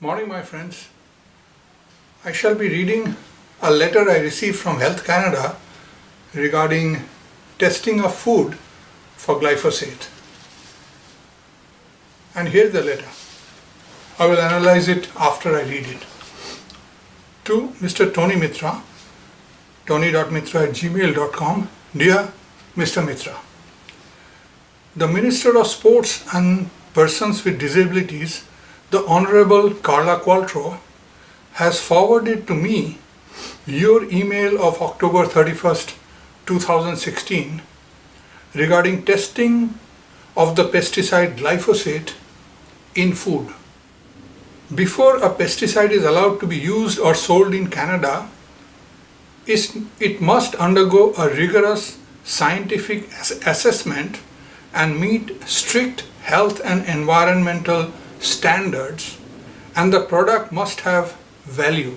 Morning, my friends. I shall be reading a letter I received from Health Canada regarding testing of food for glyphosate. And here's the letter. I will analyze it after I read it. To Mr. Tony Mitra, tony.mitra@gmail.com. Dear Mr. Mitra, the Minister of Sports and Persons with Disabilities, the Honorable Carla Qualtrough, has forwarded to me your email of October 31st, 2016 regarding testing of the pesticide glyphosate in food. Before a pesticide is allowed to be used or sold in Canada, it must undergo a rigorous scientific assessment and meet strict health and environmental standards, and the product must have value.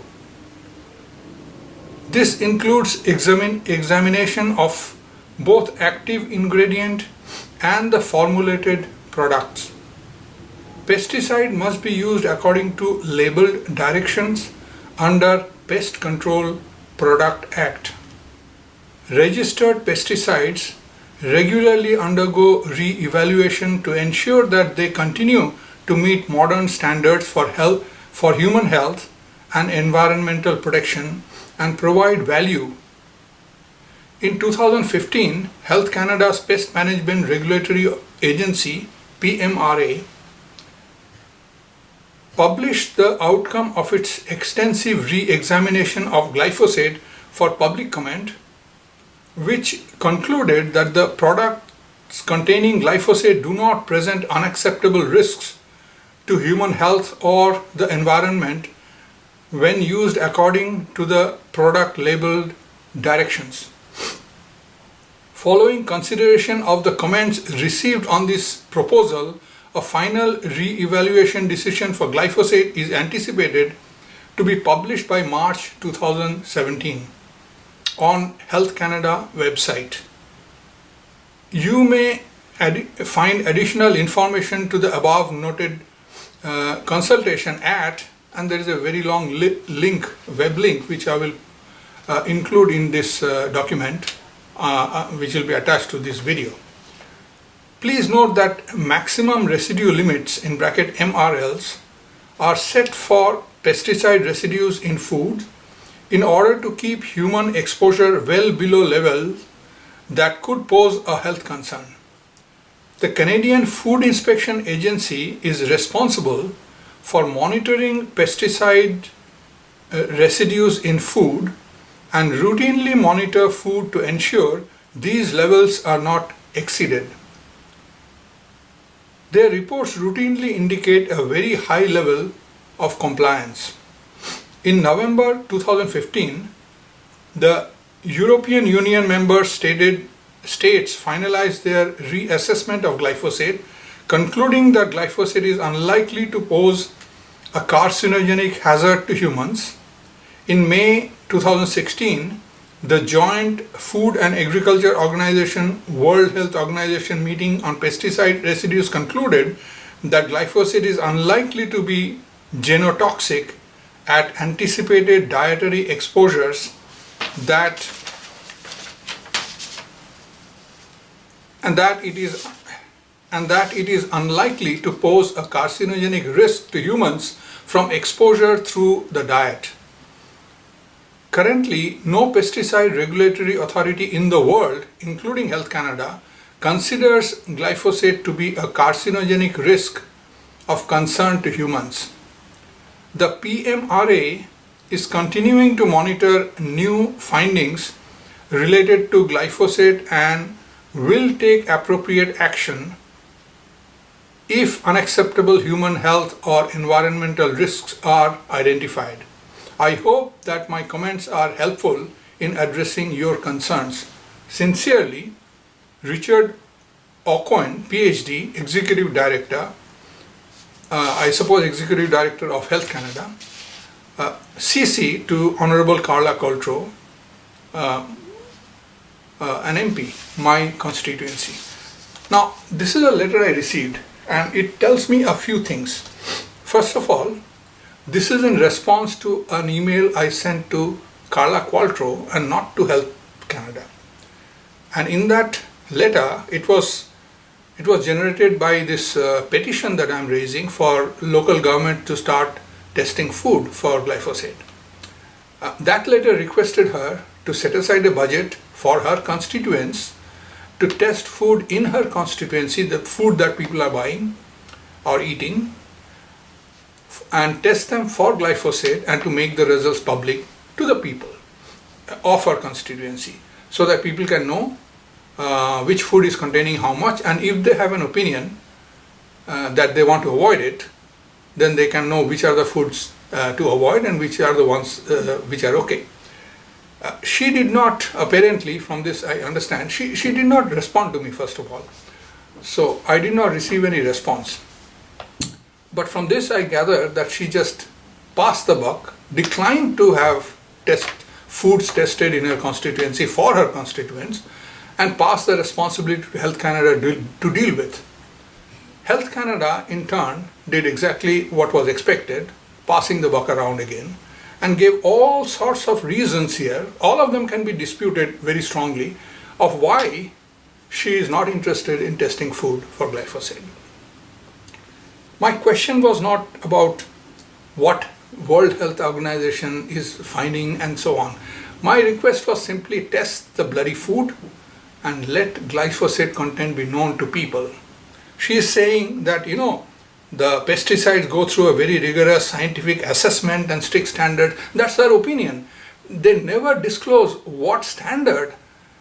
This includes examination of both active ingredient and the formulated products. Pesticide must be used according to labeled directions under Pest Control Product Act. Registered pesticides regularly undergo re-evaluation to ensure that they continue to meet modern standards for human health and environmental protection and provide value. In 2015, Health Canada's Pest Management Regulatory Agency, PMRA, published the outcome of its extensive re-examination of glyphosate for public comment, which concluded that the products containing glyphosate do not present unacceptable risks to human health or the environment when used according to the product labeled directions. Following consideration of the comments received on this proposal, a final re-evaluation decision for glyphosate is anticipated to be published by March 2017 on Health Canada website. You may find additional information to the above noted consultation at, and there is a very long web link which I will include in this document which will be attached to this video. Please note that maximum residue limits in bracket MRLs are set for pesticide residues in food in order to keep human exposure well below levels that could pose a health concern. The Canadian Food Inspection Agency is responsible for monitoring pesticide residues in food and routinely monitor food to ensure these levels are not exceeded. Their reports routinely indicate a very high level of compliance. In November 2015, the European Union member states finalized their reassessment of glyphosate, concluding that glyphosate is unlikely to pose a carcinogenic hazard to humans. In May 2016, the Joint Food and Agriculture Organization World Health Organization meeting on pesticide residues concluded that glyphosate is unlikely to be genotoxic at anticipated dietary exposures and that it is unlikely to pose a carcinogenic risk to humans from exposure through the diet. Currently, no pesticide regulatory authority in the world, including Health Canada, considers glyphosate to be a carcinogenic risk of concern to humans. The PMRA is continuing to monitor new findings related to glyphosate and will take appropriate action if unacceptable human health or environmental risks are identified. I hope that my comments are helpful in addressing your concerns. Sincerely, Richard Aucoin, PhD, Executive Director, Executive Director of Health Canada, CC to Honorable Carla Qualtrough, an MP, my constituency. Now, this is a letter I received and it tells me a few things. First of all, This is in response to an email I sent to Carla Qualtrough and not to Health Canada. And in that letter, it was generated by this petition that I'm raising for local government to start testing food for glyphosate. That letter requested her to set aside a budget for her constituents to test food in her constituency, the food that people are buying or eating, and test them for glyphosate and to make the results public to the people of her constituency so that people can know which food is containing how much, and if they have an opinion that they want to avoid it, then they can know which are the foods to avoid and which are the ones which are okay. She did not, apparently from this I understand, she did not respond to me first of all. So I did not receive any response. But from this I gather that she just passed the buck, declined to have foods tested in her constituency for her constituents, and passed the responsibility to Health Canada to deal with. Health Canada in turn did exactly what was expected, passing the buck around again, and gave all sorts of reasons here. All of them can be disputed very strongly of why she is not interested in testing food for glyphosate. My question was not about what World Health Organization is finding and so on. My request was simply test the bloody food and let glyphosate content be known to people. She is saying that, the pesticides go through a very rigorous scientific assessment and strict standard. That's her opinion. They never disclose what standard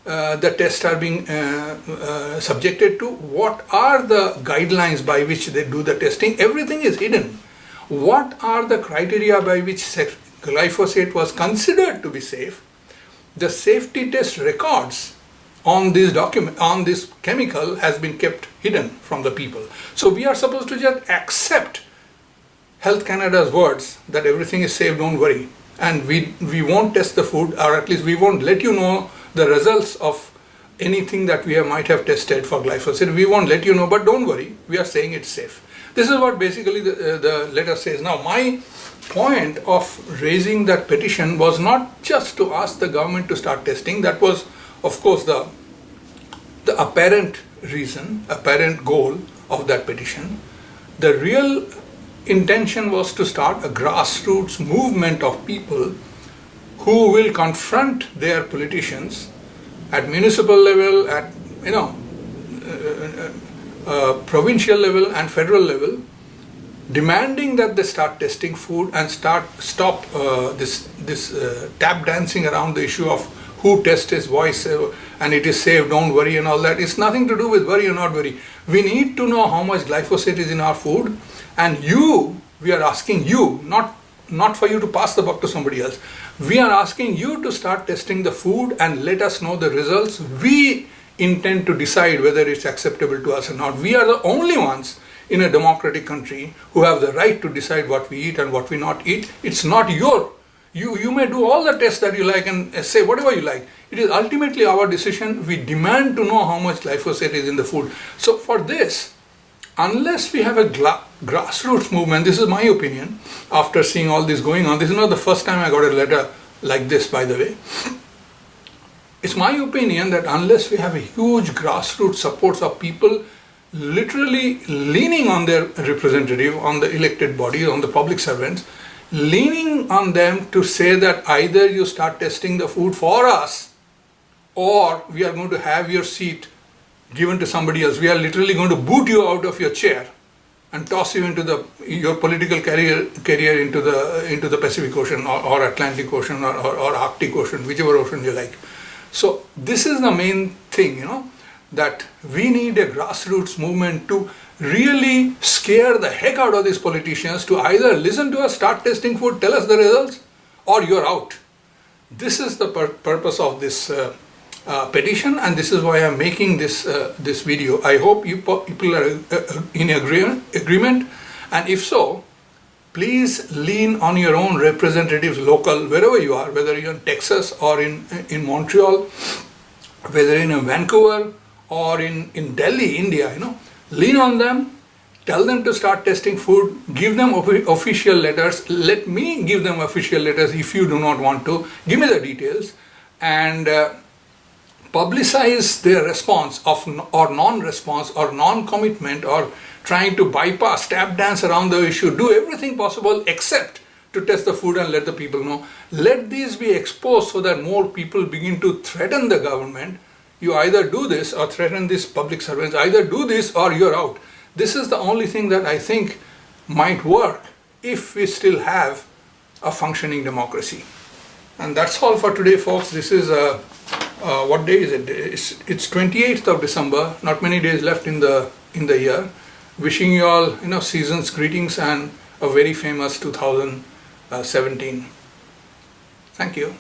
the tests are being subjected to, what are the guidelines by which they do the testing. Everything is hidden. What are the criteria by which glyphosate was considered to be safe? The safety test records on this chemical has been kept hidden from the people. So we are supposed to just accept Health Canada's words that everything is safe, don't worry, and we won't test the food, or at least we won't let you know the results of anything that we might have tested for glyphosate. We won't let you know, but don't worry, we are saying it's safe. This is what basically the letter says. Now, my point of raising that petition was not just to ask the government to start testing. That was, of course, the apparent reason, apparent goal of that petition. The real intention was to start a grassroots movement of people who will confront their politicians at municipal level, at provincial level and federal level, demanding that they start testing food and stop this tap dancing around the issue of who tests his voice and it is safe, don't worry and all that. It's nothing to do with worry or not worry. We need to know how much glyphosate is in our food, and we are asking you, not for you to pass the buck to somebody else. We are asking you to start testing the food and let us know the results. We intend to decide whether it's acceptable to us or not. We are the only ones in a democratic country who have the right to decide what we eat and what we not eat. It's not you may do all the tests that you like and say whatever you like. It is ultimately our decision. We demand to know how much glyphosate is in the food. So for this, unless we have a grassroots movement, this is my opinion, after seeing all this going on, this is not the first time I got a letter like this, by the way. It's my opinion that unless we have a huge grassroots support of people literally leaning on their representative, on the elected body, on the public servants, leaning on them to say that either you start testing the food for us or we are going to have your seat given to somebody else. We are literally going to boot you out of your chair and toss you into your political career into the Pacific Ocean or Atlantic Ocean or Arctic Ocean, whichever ocean you like. So this is the main thing, that we need a grassroots movement to really scare the heck out of these politicians to either listen to us, start testing food, tell us the results, or you're out. This is the purpose of this petition, and this is why I'm making this video. I hope you people are in agreement, and if so, please lean on your own representatives local, wherever you are, whether you're in Texas or in Montreal, whether in Vancouver or in Delhi, India, lean on them, tell them to start testing food, give them official letters, let me give them official letters if you do not want to, give me the details, and publicize their response or non-response or non-commitment or trying to bypass, tap dance around the issue, do everything possible except to test the food and let the people know. Let these be exposed so that more people begin to threaten the government. You either do this or threaten these public servants, either do this or you're out. This is the only thing that I think might work if we still have a functioning democracy. And that's all for today, folks. This is what day is it? It's 28th of December. Not many days left in the year. Wishing you all season's greetings and a very famous 2017. Thank you.